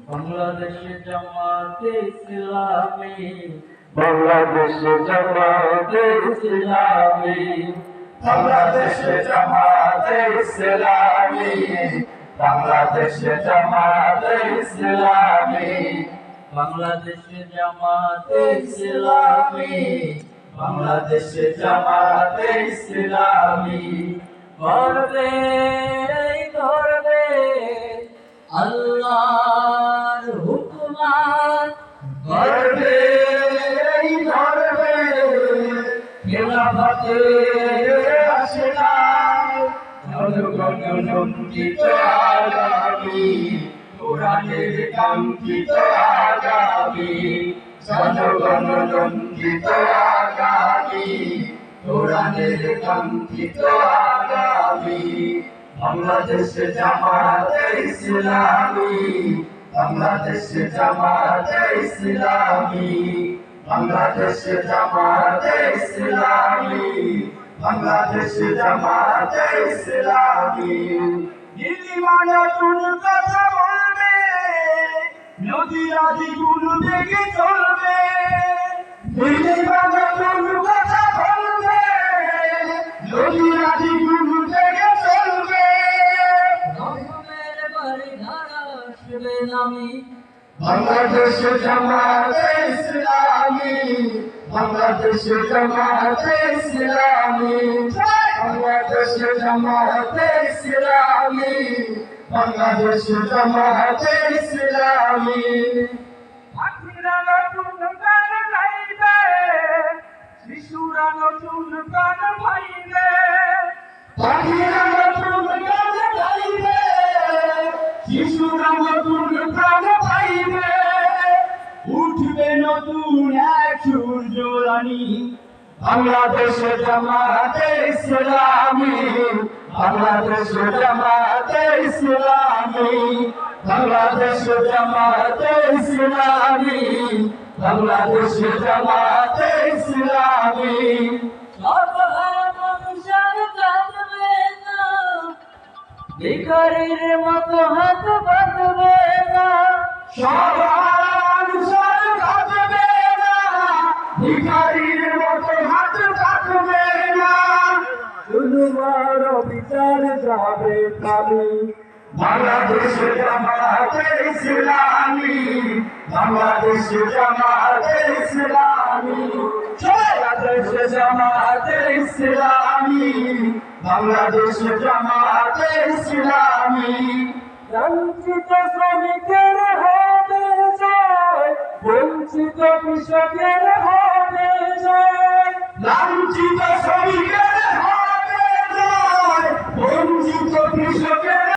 বাংলাদেশ জামাতে ইসলামী, বাংলাদেশ জামাতে ইসলামী, বাংলাদেশ জামাতে ইসলামী, বাংলাদেশ জামাতে ইসলামী, বাংলাদেশ জামাতে ইসলামী, বাংলাদেশ জামাতে ইসলামী, ধরবে ধরবে আল্লাহর হুকুমান, ধরবে ধরবে খেলাফতের আশিনা, জনগণ নন্দিত আগামী, কোরআনের কাঙ্ক্ষিত আগামী, জনগণ নন্দিত আগামী, কোরআনের কাঙ্ক্ষিত আগামী, বাংলাদেশ জামাতে ইসলামী, বাংলাদেশ জামাতে ইসলামী, বাংলাদেশ জামাতে ইসলামী, বাংলাদেশ জামাতে ইসলামী, নীলিমালা কোন কথা বলবে, নদীরা দ্বিগুণ বেগে চলবে, নীলিমালা কোন কথা বলবে, নদীরা দ্বিগুণ বেগে চলবে, রহমের বাড়ি ধারা আসবে নামি, বাংলাদেশ জামাতে ইসলামী, বাংলাদেশ জামাতে ইসলামী, বাংলাদেশ জামাতে ইসলামী, বাংলাদেশ জামাতে ইসলামী, পাখিরা নতুন গান গাইবে, শিশুরা নতুন গান গাইবে, পাখিরা নতুন গান গাইবে, শিশুরা নতুন গান গাইবে, উঠবে নতুন এক সূর্য রানী, বাংলাদেশ জামাতে ইসলামী, বাংলাদেশ জামাতে ইসলামী, বাংলাদেশ জামাতে ইসলামী, বাংলাদেশ জামাতে ইসলামী, সর্বহারা মানুষের কাঁদবে না, ভিখারির মতো হাত বাঁধবে না, সবার কাঁদবে না, ভিখারির মতো হাত কাটবে না, জুলুমার বিচার যাবে থামি, বাংলাদেশ জামাতে ইসলামী, বাংলাদেশ জামাতে ইসলামী, বাংলাদেশ জামাতে ইসলামী, বাংলাদেশ জামাতে ইসলামী, বঞ্চিত শ্রমিকের হবে জয়, বঞ্চিত কৃষকের হবে জয়,